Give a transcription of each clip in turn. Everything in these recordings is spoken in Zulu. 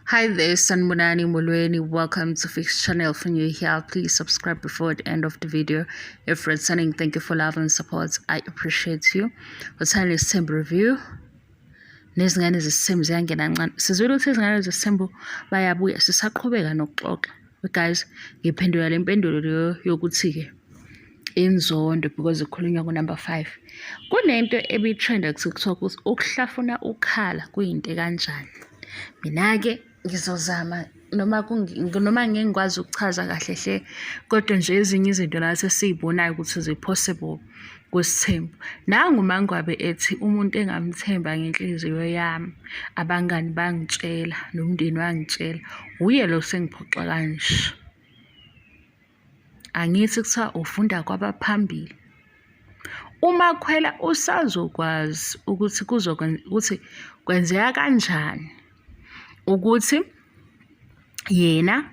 Hi there, Sanbonani Molweni. Welcome to Fix Channel. If you're here, please subscribe before the end of the video. If returning, thank you for love and support. I appreciate you. Uthanda iSithembu review. Nezingane zesiSithembu ziyangena kancane. Sizwile ukuthi izingane zesiSithembu bayabuya sisaqhubeka nokuxoxa. But guys, ngiphendula le mpendulo leyo yokuthi-ke inzondo because ikhulunywa ku-number 5. Kunento ebitrenda ku-TikTok ukuthi ukuhlafuna ukhala kuyinto kanjani. Mina-ke ngizozama noma ngeke ngikwazi ukuchaza kahle hle kodwa nje ezinye izinto la sesiyibonayo ukuthi zi-possible kuSithembu. Nangu uMangwabe ethi umuntu engamthemba ngenhliziyo yami, abangani bangitshela nomndeni wangitshela, uye lo sengiphoxa kanje. Angithi kuthiwa ufunda kwabaphambili. Uma khwela usazokwazi ukuthi kwenzeka kanjani ukuthi yena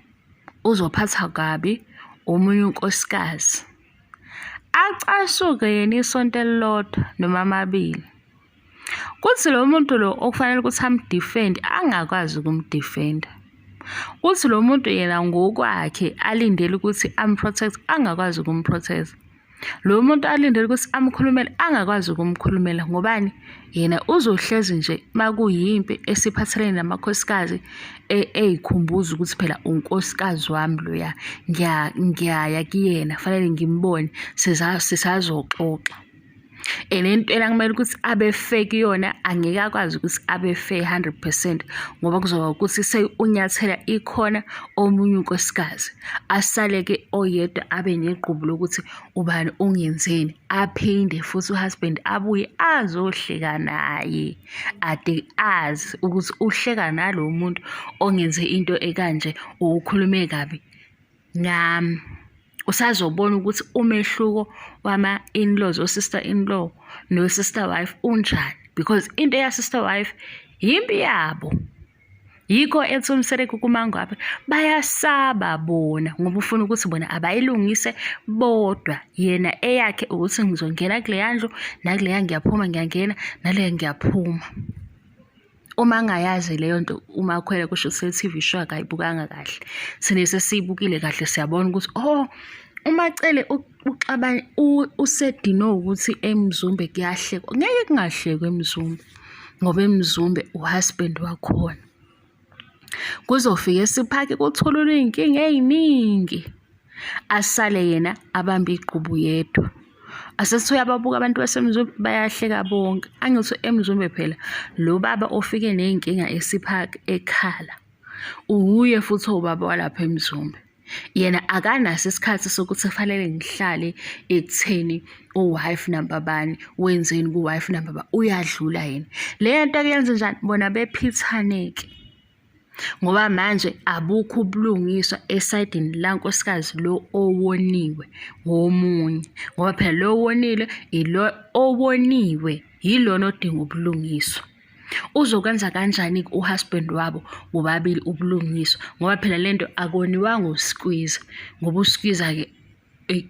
uzophatha kabi omunye unkosikazi, acasuke yena isonto elilodwa noma amabili, kuthi lo muntu lo okufanele ukuthi amdefend angakwazi ukumdefenda, kuthi lo muntu yena ngokwakhe alindele ukuthi amprotect angakwazi ukumprotect, lo muntu alindele ukuthi amkhulumele angakwazi ukumkhulumela. Ngobani? Yena uzohlezi nje makuyimpi esiphathelene namakhosikazi eyikhumbuza ukuthi phela unkosikazi wami loya, ngiyaya kuyena, fanele ngimbone, sisazoxoxa. Lento kumele ukuthi abe fake yona angeke akwazi ukuthi abe fair 100% ngoba kuzoba ukuthi unyathela ikhona omunye unkosikazi, asaleke oyedwa abe neqhubu lokuthi ubani ungenzeni, aphinde futhi uhusband abuye azohleka naye ade azi ukuthi uhleka nalo muntu ongenze into ekanje, ukhulume kabi ngami. Usazobona ukuthi umehluko wama-in-laws o-sister-in-law no-sister wife unjani, because into ya-sister wife yimpi yabo. Yikho ethi umsereko kuMangwabe bayasaba bona ngoba ufuna ukuthi bona abayilungise bodwa, yena eyakhe ukuthi ngizongena kule yandlu nakuleya ngiyaphuma, ngiyangena naleya ngiyaphuma. Uma ngayazi leyo nto uMakhwela kusho ukuthi TV show akayibukanga kahle, sine sesiyibukile kahle siyabona ukuthi uMacele uxabana usedino ukuthi eMzumbe kuyahlekwa. Ngeke kungahlekwe eMzumbe ngoba eMzumbe uhusband wakhona. Kuzofika esiphake kutholwe inkinga eziningi, asale yena abambe iqhubu yedwa. Asethi uyababuka abantu baseMzumbe bayahleka bonke. Angithi eMzumbe phela lo baba ofike nezinkinga esiphake ekhala uye futhi ubaba walapha eMzumbe. Yena akanaso isikhathi sokuthi kufanele ngihlale ekutheni wife number bani wenzeni ku-wife number bani, uyadlula yena. Le nto kuyenza njani? Bona bephithaneke ngoba manje abukho ubulungiswa esayidini lankosikazi lo owoniwe womunye, ngoba phela lo owonile ilo owoniwe yilona odinga ubulungiswa. Uzokwenza kanjani uhusband wabo bobabili ubulungiswa ngoba phela lento akoniwanga uSkwiza, ngoba uSkwiza-ke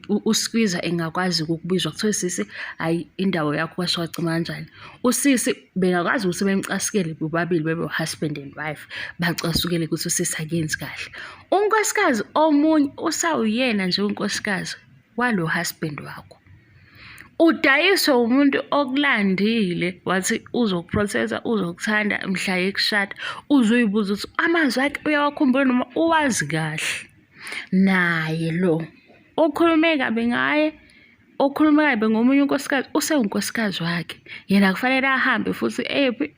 uSkwiza engakwazi ukubizwa kuthiwe sisi hayi indawo yakho kwasiwacima kanjani. Usisi bengakwazi ukuthi bemcasikele bobabili bebe husband and wife, bacasukele ukuthi usisi akenzi kahle. Unkosikazi omunye usawuyena nje unkosikazi walo husband wakho, udayiswe umuntu okulandile wathi uzokuprotecta, uzokuthanda mhla yekushada, uzoyibuza ukuthi amazwi akhe uyawakhumbula noma uwazi kahle. Naye lo okhulume kabi ngaye, okhulume kabi ngomunye unkosikazi usewunkosikazi wakhe, yena kufanele ahambe futhi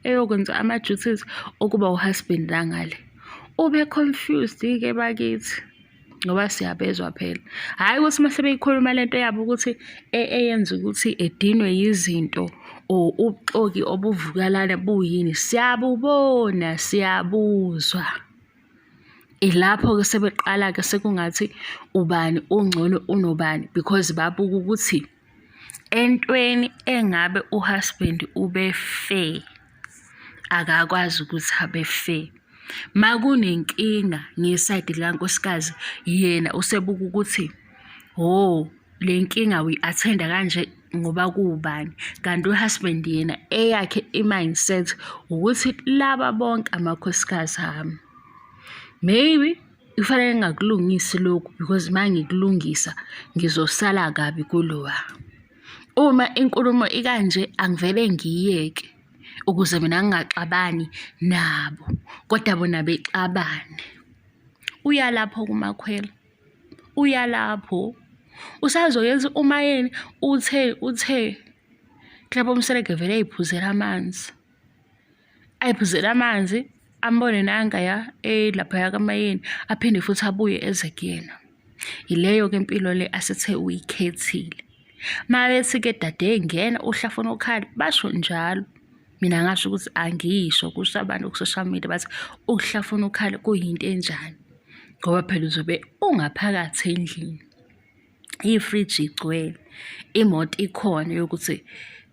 eyokwenza ama-duties okuba uhusband langale. Ube confused-ke bakithi ngoba siyabezwa phela, hhayi ukuthi mase beyikhuluma lento yabo ukuthi eyenza ukuthi edinwe yizinto ubuxoki obuvukalana buyini, siyabubona siyabuzwa. Ilapho-ke sebeqala-ke sekungathi ubani ungcono unobani, because babuka ukuthi entweni engabe uhusband ube fair akakwazi ukuthi abe fair. Makunenkinga ngesayidi lankosikazi yena usebuka ukuthi le nkinga uyi-athenda kanje ngoba kuwubani, kanti uhusband yena eyakhe i-mindset ukuthi laba bonke amakhosikazi ami. maybe kufanele ngingakulungisi lokhu because uma ngikulungisa ngizosala kabi kulowa. Uma inkulumo ikanje angivele ngiyeke ukuze mina ngingaxabani nabo kodwa bona bexabane. Uya lapho kumakhwela, uya lapho usazoyenza uma yena uthe Klapho Mseleke vele ayiphuzela amanzi ambone nangaya laphaya kamayeni aphinde futhi abuye eze kuyena. Yileyo-ke impilo le asithe uyikhethile. Mabethi-ke dade ngena uhlafuna ukhala basho njalo. Mina ngasho ukuthi angisho kusho abantu ku-social media bathi ukuhlafuna ukhala kuyinto enjani ngoba phela uzobe ungaphakathi endlini, ifriji igcwele, imoto ikhona yokuthi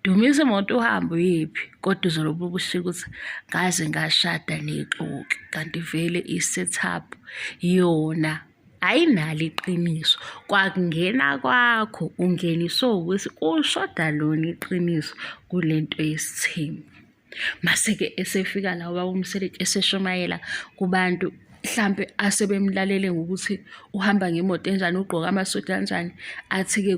dumisa imoto uhambe uyephi kodwa uzolobe ubushiya ukuthi ngaze ngashada nexoki kanti vele i-setup yona ayinalo iqiniso. Kwakungena kwakho ungeniswe ukuthi ushoda lona iqiniso kulento yesithembu. Mase-ke esefika la ubaba uMseleki eseshumayela kubantu mhlampe asebemlalele ngokuthi uhamba ngemoto enjani, ugqoka amasudu kanjani, athi-ke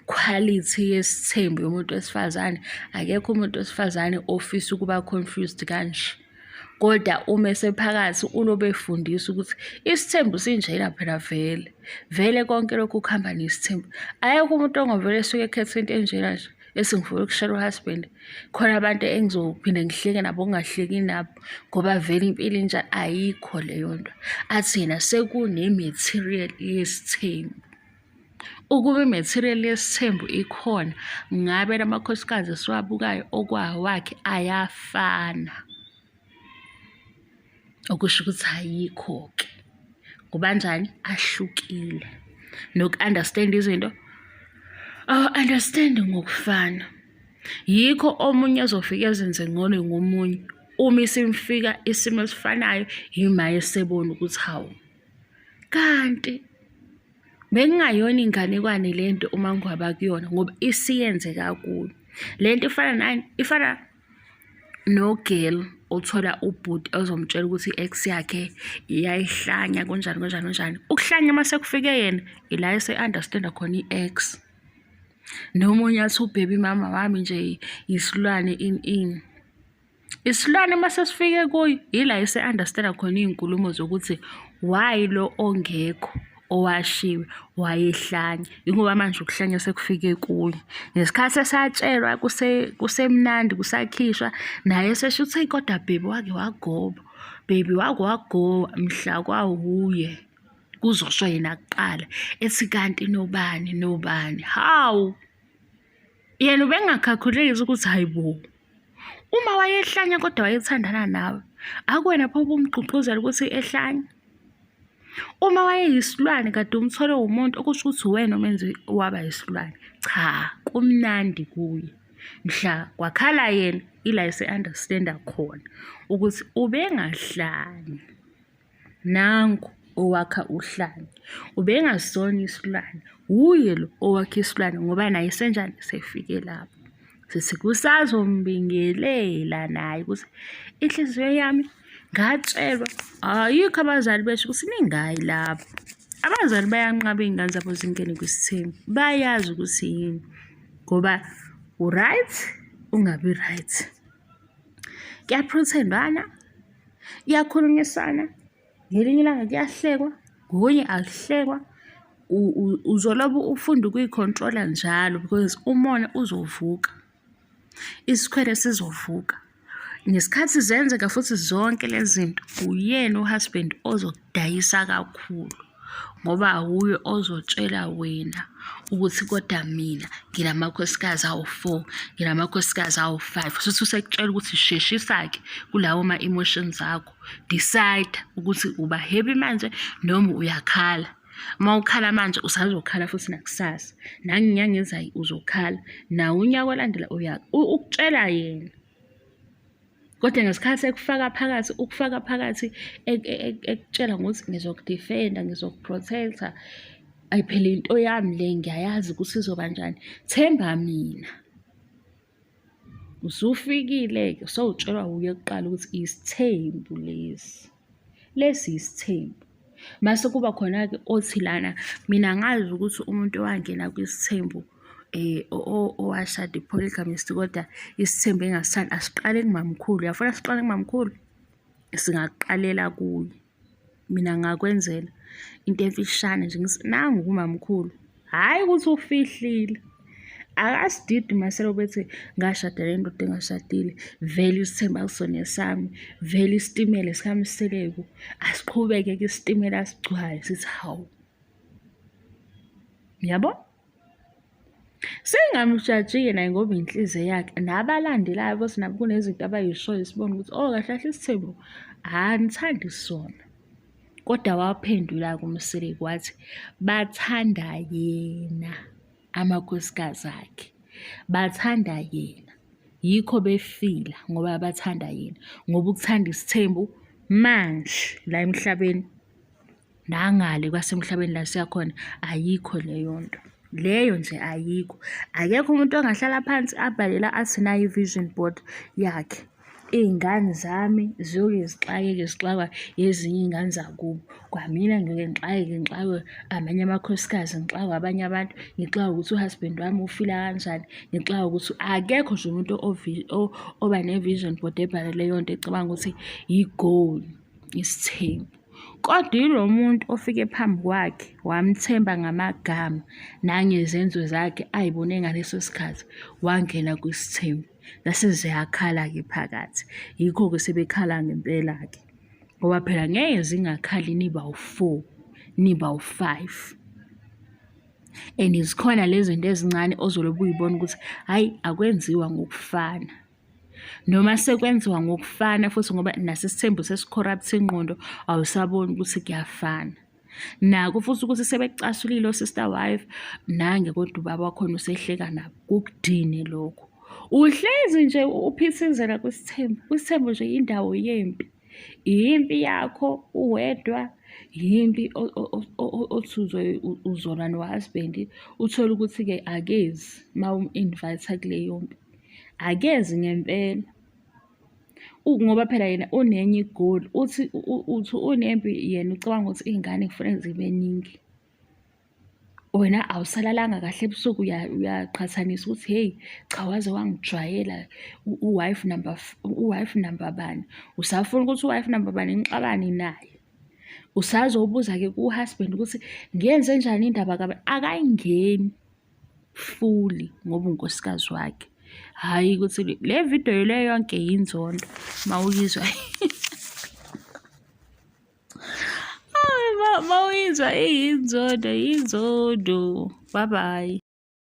quality yesithembu yomuntu wesifazane. Akekho umuntu wesifazane ofisa ukuba confused kanje. Kodwa uma esephakathi ulobe efundisa ukuthi isithembu sinjena phela vele konke lokhu kuhamba nesithembu. Ayekho umuntu ongovele esuke ekhetha into enjena nje esingifuna ukushela uhusband. Khona abantu engizophinde ngihleke nabo ngingahleki nabo ngoba vele impilo enjani ayikho leyo nto. Athi yena sekune-material yesithembu. Ukube i-material yesithembu ikhona ngabe lamakhosikazi esiwabukayo okwawakhe ayafana. Okusho ukuthi ayikho-ke ngoba njani ahlukile noku-understand izinto understand ngokufana. Yikho omunye ezofika ezenze ngcono ngomunye uma isimfika isimo esifanayo yima esebona ukuthi hawu kanti bekungayona inganekwane lento uma ngwaba kuyona ngoba isiyenze kakhulu. Lento ifana no-girl othola ubhuti ozomtshela ukuthi i-ex yakhe iyayihlanya kunjani. Ukuhlanya mase kufike yena ila ese-understanda khona i-ex. Nomunye athi ubhebi mama wami nje isilwane isilwane mase sifike kuyo ila ese-understanda khona iy'nkulumo zokuthi why lo ongekho owashiwe wayehlanya. Ingoba manje ukuhlanya sekufike kuyo. Ngesikhathi esatshelwa kusemnandi kusakhishwa naye esesho ukuthi kodwa bhebi wake wagoba. Bhebi wake wagoba mhla kwawuye kuzosho yena kuqala ethi kanti nobani. Hawu yena ubengakhakhuleki ukuthi hayibo uma wayehlanya kodwa wayethandana nawe akuwena pho ubumgqugquzela ukuthi ehlanya. Uma wayeyisilwane kade umthole umuntu okusho ukuthi wena omenze waba yisilwane. Cha, kumnandi kuye. Mhla kwakhala yena ila ese-understanda khona ukuthi ubengahlanya. Nangu owakha uhlanya. Ubengasona isilwane. Uye lo owakha isilwane ngoba naye senjani sefike lapho. Sithi kusazombingelela naye ukuthi inhliziyo yami ngatshelwa ayikho abazali besho ukuthi ningayi lapho. Abazali bayanqaba iy'ngane zabo zingene kwisithembu. Bayazi ukuthi yini ngoba u-right ungabi right. Kuyaprethendwana, kuyakhulunyiswana, ngelinye ilanga kuyahlekwa, ngokunye akuhlekwa. Uzolobe ufunda ukuyicontrola njalo because umona uzovuka, isikhwele sizovuka. Ngesikhathi zenzeka futhi zonke lezi zinto uyena uhusband ozokudayisa kakhulu ngoba awuye ozotshela wena ukuthi kodwa mina nginamakhosikazi awu-4, nginamakhosikazi awu-5 futhi usekutshela ukuthi sheshisa-ke kulawo ma-emotions akho. Decide ukuthi uba happy manje noma uyakhala. Uma ukhala manje usazokhala futhi nakusasa, nangenyanga ezayo uzokhala, nawo unyaka olandela ukutshela yena. Kodwa ngesikhathi ukufaka phakathi ekutshela ngokuthi ngizokudefenda, ngizokuprotecta, ayi phela into yami le ngiyayazi ukuthi izoba njani. Themba mina. Usufikile-ke sowutshelwa uye kuqala ukuthi isithembu lesi. lesi isithembu. Mase kuba khona-ke othi lana, mina ngazi ukuthi umuntu owangena kwisithembu owashada i-polygamist, kodwa isithembu engasithandi, asiqale kumamkhulu. Uyafuna siqale kumamkhulu? Singaqalela kuye. Mina ngakwenzela into emfishane nje, nangu kumamkhulu, hhayi ukuthi ufihlile. Akasididi maselo bethi ngashada nendoda engashadile, vele isithembu akusona esami, vele isitimela sikamseleku, asiqhubeke-ke isitimela sigcwale, sithi hawu. Yabo? Singamjaji-ke naye ngoba inhliziyo yakhe, nabalandelayo bothi nabo kunezinto abayishoyo, sibone ukuthi kahle kahle isithembu angithandi sona. Kodwa waphendula kumseleku wathi bathanda yena, amakhosikazi akhe bathanda yena, yikho befila ngoba bathanda yena, ngoba ukuthanda isithembu manje la emhlabeni nangale kwasemhlabeni la siyakhona ayikho leyo nto. Leyo nje ayikho. Akekho umuntu ongahlala phansi abhalela athi nayo i-vision board yakhe, iy'ngane zami ziyoke zixakwa ezinye iy'ngane zakubo. Kwamina ngeke ngixakwe amanye amakhosikazi, ngixakwe abanye abantu, ngixakwe ukuthi u-husband wami ufila kanjani, ngixakwe ukuthi akekho nje umuntu oba ne-vision board ebhala leyo nto ecabanga ukuthi i-goal, isithembu. Kodwa yilo muntu ofike phambi kwakhe wamthemba ngamagama nangezenzo zakhe ayibone ngaleso sikhathi, wangena kwisithembu. Zase ziyakhala-ke phakathi, yikho-ke sebekhala ngempela-ke, ngoba phela ngeke zingakhali niba u-4, niba u-5. And zikhona lezi zinto ezincane ozolobe uyibona ukuthi hhayi akwenziwa ngokufana, noma sekwenziwa ngokufana futhi ngoba nasisithembu sesi-corrupt ingqondo, awusaboni ukuthi kuyafana. Nako futhi ukuthi sebekucasulile o-sister wife, nange kodwa ubaba wakhona usehleka nabo, kukudine lokho. Uhlezi nje uphithizela kwisithembu. Kwisithembu nje indawo yempi, impi yakho uwedwa, yimpi othi uzolwa no-husband, uthole ukuthi-ke akezi uma um-invite kuleyo mpi, akezi ngempela. Ngoba phela yena unenye igoli, uthi unempi yena ucabanga ukuthi iy'ngane kufanele zibe ningi. Wena awusalalanga kahle ebusuku, uyaqhathanisa ukuthi hheyi cha, waze wangijwayela u-wife number bani. Usafuna ukuthi u-wife number bani nixabane naye? Usazobuza-ke ku-husband ukuthi ngiyenze njani indaba kabi? Akayingeni fully ngoba unkosikazi wakhe. Hhayi ukuthi le video le yonke yinzondo uma uyizwa uma uyizwa iyinzondo, yinzondo. Bye bye.